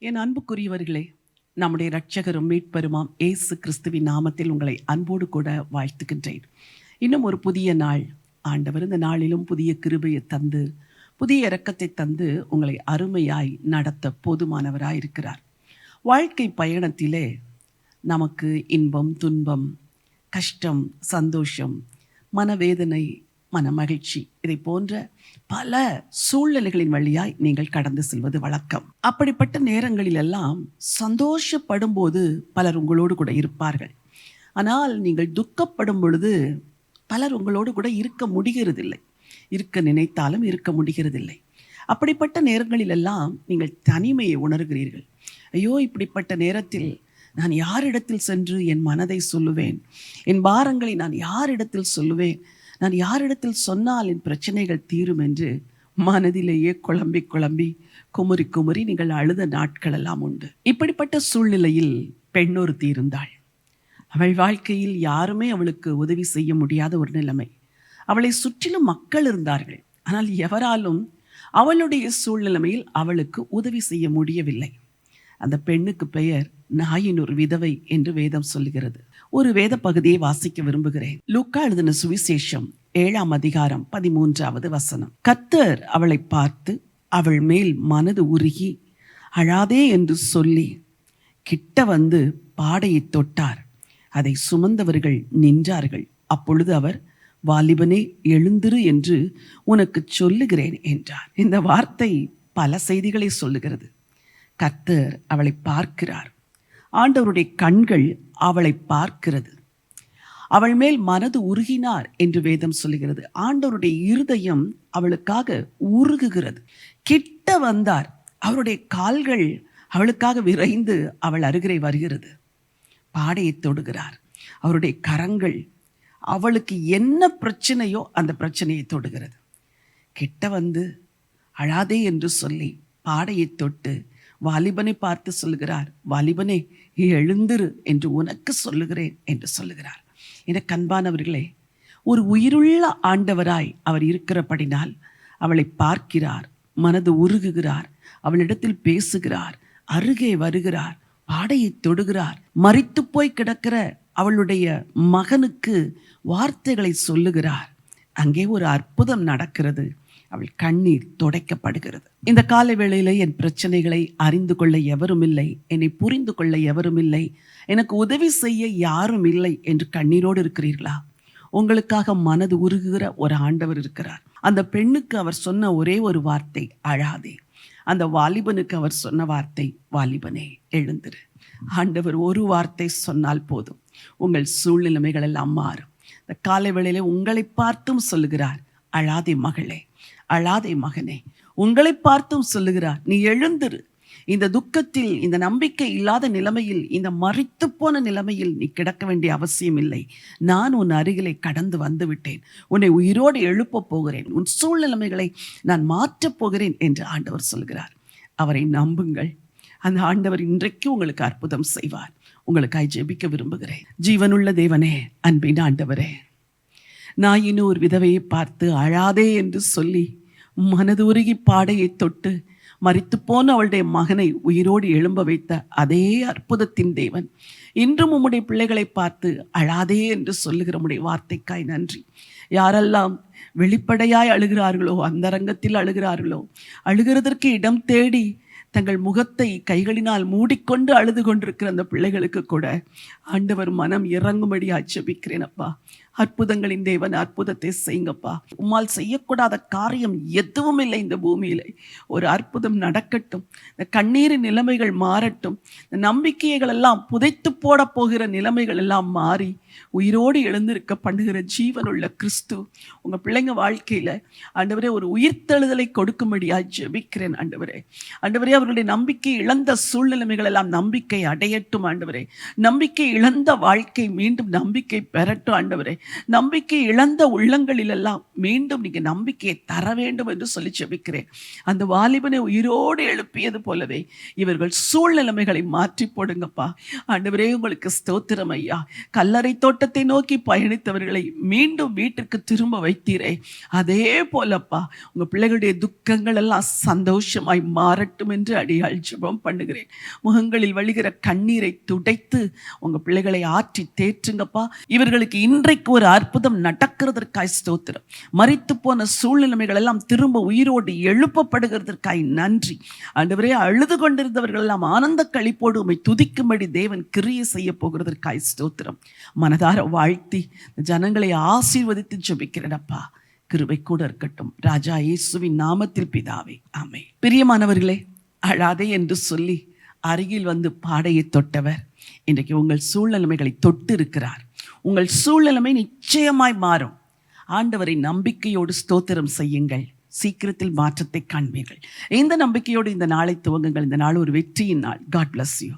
என் அன்புக்குரியவர்களே, நம்முடைய இரட்சகரும் மீட்பெருமாம் இயேசு கிறிஸ்துவின் நாமத்தில் உங்களை அன்போடு கூட வாழ்த்துகின்றேன். இன்னும் ஒரு புதிய நாள், ஆண்டவர் இந்த நாளிலும் புதிய கிருபையை தந்து, புதிய இரக்கத்தை தந்து உங்களை அருமையாய் நடத்த போதுமானவராய் இருக்கிறார். வாழ்க்கை பயணத்திலே நமக்கு இன்பம், துன்பம், கஷ்டம், சந்தோஷம், மனவேதனை, மனமகிழ்ச்சி, இதை போன்ற பல சூழ்நிலைகளின் வழியாய் நீங்கள் கடந்து செல்வது வழக்கம். அப்படிப்பட்ட நேரங்களிலெல்லாம் சந்தோஷப்படும் போது பலர் உங்களோடு கூட இருப்பார்கள். ஆனால் நீங்கள் துக்கப்படும் பொழுது பலர் உங்களோடு கூட இருக்க முடிகிறதில்லை. இருக்க நினைத்தாலும் இருக்க முடிகிறதில்லை. அப்படிப்பட்ட நேரங்களிலெல்லாம் நீங்கள் தனிமையை உணர்கிறீர்கள். ஐயோ, இப்படிப்பட்ட நேரத்தில் நான் யாரிடத்தில் சென்று என் மனதை சொல்லுவேன்? என் பாரங்களை நான் யாரிடத்தில் சொல்லுவேன்? நான் யாரிடத்தில் சொன்னால் என் பிரச்சனைகள் தீரும் என்று மனதிலேயே குழம்பி குழம்பி குமுறி குமுறி நீங்கள் அழுத நாட்கள் எல்லாம் உண்டு. இப்படிப்பட்ட சூழ்நிலையில் பெண்ணொருத்தி இருந்தாள். அவள் வாழ்க்கையில் யாருமே அவளுக்கு உதவி செய்ய முடியாத ஒரு நிலைமை. அவளை சுற்றிலும் மக்கள் இருந்தார்கள். ஆனால் எவராலும் அவளுடைய சூழ்நிலைமையில் அவளுக்கு உதவி செய்ய முடியவில்லை. அந்த பெண்ணுக்கு பெயர் நாயினொரு விதவை என்று வேதம் சொல்லுகிறது. ஒரு வேத பகுதியை வாசிக்க விரும்புகிறேன். லூக்கா எழுதின சுவிசேஷம் 7ஆம் அதிகாரம் 13வது வசனம். கர்த்தர் அவளை பார்த்து அவள் மேல் மனது உருகி அழாதே என்று சொல்லி கிட்ட வந்து பாடையை தொட்டார். அதை சுமந்தவர்கள் நின்றார்கள். அப்பொழுது அவர், வாலிபனே எழுந்திரு என்று உனக்கு சொல்லுகிறேன் என்றார். இந்த வார்த்தை பல செய்திகளை சொல்லுகிறது. கர்த்தர் அவளை பார்க்கிறார். ஆண்டவருடைய கண்கள் அவளை பார்க்கிறது. அவள் மேல் மனது உருகினார் என்று வேதம் சொல்லுகிறது. ஆண்டவருடைய இருதயம் அவளுக்காக உருகுகிறது. கிட்ட வந்தார். அவருடைய கால்கள் அவளுக்காக விரைந்து அவள் அருகே வருகிறது. பாடையை தொடுகிறார். அவருடைய கரங்கள் அவளுக்கு என்ன பிரச்சனையோ அந்த பிரச்சனையை தொடுகிறது. கிட்ட வந்து அழாதே என்று சொல்லி பாடையை தொட்டு வாலிபனை பார்த்து சொல்லுகிறார், வாலிபனே எழுந்திரு என்று உனக்கு சொல்லுகிறேன் என்று சொல்லுகிறார். எனக்கு அன்பானவர்களே, ஒரு உயிருள்ள ஆண்டவராய் அவர் இருக்கிறபடினால் அவளை பார்க்கிறார், மனது உருகுகிறார், அவளிடத்தில் பேசுகிறார், அருகே வருகிறார், பாடையை தொடுகிறார். மரித்து போய் கிடக்கிற அவளுடைய மகனுக்கு வார்த்தைகளை சொல்லுகிறார். அங்கே ஒரு அற்புதம் நடக்கிறது. அவள் கண்ணீர் துடைக்கப்படுகிறது. இந்த காலை வேளையில என் பிரச்சனைகளை அறிந்து கொள்ள எவரும் இல்லை, என்னை புரிந்து கொள்ள எவரும் இல்லை, எனக்கு உதவி செய்ய யாரும் இல்லை என்று கண்ணீரோடு இருக்கிறீர்களா? உங்களுக்காக மனது உருகுகிற ஒரு ஆண்டவர் இருக்கிறார். அந்த பெண்ணுக்கு அவர் சொன்ன ஒரே ஒரு வார்த்தை, அழாதே. அந்த வாலிபனுக்கு அவர் சொன்ன வார்த்தை, வாலிபனே எழுந்திரு. ஆண்டவர் ஒரு வார்த்தை சொன்னால் போதும், உங்கள் சூழ்நிலைமைகள் எல்லாம் மாறும். இந்த காலை வேளையில உங்களை பார்த்தும் சொல்லுகிறார், அழாதே மகளே, அழாதே மகனே. உங்களை பார்த்தும் சொல்லுகிறார், நீ எழுந்திரு. இந்த துக்கத்தில், இந்த நம்பிக்கை இல்லாத நிலைமையில், இந்த மரித்து போன நிலைமையில் நீ கிடக்க வேண்டிய அவசியம் இல்லை. நான் உன் அருகிலே கடந்து வந்து விட்டேன். உன்னை உயிரோடு எழுப்பப் போகிறேன். உன் சூழ்நிலைமைகளை நான் மாற்றப் போகிறேன் என்று ஆண்டவர் சொல்கிறார். அவரை நம்புங்கள். அந்த ஆண்டவர் இன்றைக்கு உங்களுக்கு அற்புதம் செய்வார். உங்களுக்காய் ஜெபிக்க விரும்புகிறேன். ஜீவனுள்ள தேவனே, அன்பின் ஆண்டவரே, நான் இன்னும் ஒரு விதவையை பார்த்து அழாதே என்று சொல்லி மனது உருகி பாடையை தொட்டு மரித்து போன அவளுடைய மகனை உயிரோடு எழும்ப வைத்த அதே அற்புதத்தின் தேவன், இன்றும் உம்முடைய பிள்ளைகளை பார்த்து அழாதே என்று சொல்லுகிற உம்முடைய வார்த்தைக்காய் நன்றி. யாரெல்லாம் வெளிப்படையாய் அழுகிறார்களோ, அந்தரங்கத்தில் அழுகிறார்களோ, அழுகிறதற்கு இடம் தேடி தங்கள் முகத்தை கைகளினால் மூடிக்கொண்டு அழுது கொண்டிருக்கிற அந்த பிள்ளைகளுக்கு கூட ஆண்டவர் மனம் இறங்கும்படி ஜெபிக்கிறேன். அப்பா, அற்புதங்களின் தேவன், அற்புதத்தை செய்யுங்கப்பா. உம்மால் செய்யக்கூடாத காரியம் எதுவும் இல்லை இந்த பூமியில. ஒரு அற்புதம் நடக்கட்டும். இந்த கண்ணீரின் நிலைமைகள் மாறட்டும். இந்த நம்பிக்கைகள் எல்லாம் புதைத்து போட போகிற நிலைமைகள் எல்லாம் மாறி உயிரோடு எழுந்திருக்க பண்ணுகிற ஜீவனுள்ள கிறிஸ்து உங்க பிள்ளைங்க வாழ்க்கையில ஆண்டவரே ஒரு உயிர்த்தெழுதலை கொடுக்கும்படியா ஜெபிக்கிறேன். ஆண்டவரே, ஆண்டவரே, அவர்களுடைய நம்பிக்கை இழந்த சூழ்நிலைமைகள் எல்லாம் நம்பிக்கை அடையட்டும். ஆண்டவரே, நம்பிக்கை இழந்த வாழ்க்கை மீண்டும் நம்பிக்கை பெறட்டும் ஆண்டவரே. நம்பிக்கை இழந்த உள்ளங்களிலெல்லாம் மீண்டும் நீங்க நம்பிக்கையை தர வேண்டும் என்று சொல்லி ஜெபிக்கிறேன். அந்த வாலிபனை உயிரோடு எழுப்பியது போலவே இவர்கள் சூழ்நிலைமைகளை மாற்றி போடுங்கப்பா. ஆண்டவரே, உங்களுக்கு ஸ்தோத்திரம் ஐயா. கல்லறை தோட்டத்தை நோக்கி பயணித்தவர்களை மீண்டும் வீட்டிற்கு திரும்ப வைத்தீரே, அதே போலப்பா உங்க பிள்ளைகளுடைய துக்கங்கள் எல்லாம் சந்தோஷமாய் மாறட்டும் என்று அடியாள் ஜெபம் பண்ணுகிறேன். முகங்களில் வழிகிற கண்ணீரை துடைத்து உங்க பிள்ளைகளை ஆற்றி தேற்றுங்கப்பா. இவர்களுக்கு இன்றைக்கு ஒரு அற்புதம் நடக்கிறதற்காய் ஸ்தோத்திரம். மரித்து போன சூழ்நிலைமைகள் எல்லாம் திரும்ப உயிரோடு எழுப்பப்படுகிறதற்காய் நன்றி ஆண்டவரே. அழுது கொண்டிருந்தவர்கள் எல்லாம் ஆனந்த களிப்போடு உம்மை துதிக்கும்படி தேவன் கிரியை செய்ய போகிறதற்காய் ஸ்தோத்திரம். மனதார வாழ்த்தி ஜனங்களை ஆசீர்வதித்து ஜெபிக்கிறேனப்பா. கிருபை கூட இருக்கட்டும். ராஜா இயேசுவின் நாமத்தில் பிதாவே, ஆமென். பிரியமானவர்களே, அழாதே என்று சொல்லி அருகில் வந்து பாடையை தொட்டவர் இன்றைக்கு உங்கள் சூழ்நிலைமைகளை தொட்டு இருக்கிறார். உங்கள் சூழ்நிலைமை நிச்சயமாய் மாறும். ஆண்டவரை நம்பிக்கையோடு ஸ்தோத்திரம் செய்யுங்கள். சீக்கிரத்தில் மாற்றத்தை காண்பீர்கள். இந்த நம்பிக்கையோடு இந்த நாளை துவங்குங்கள். இந்த நாள் ஒரு வெற்றியின் நாள். God bless you.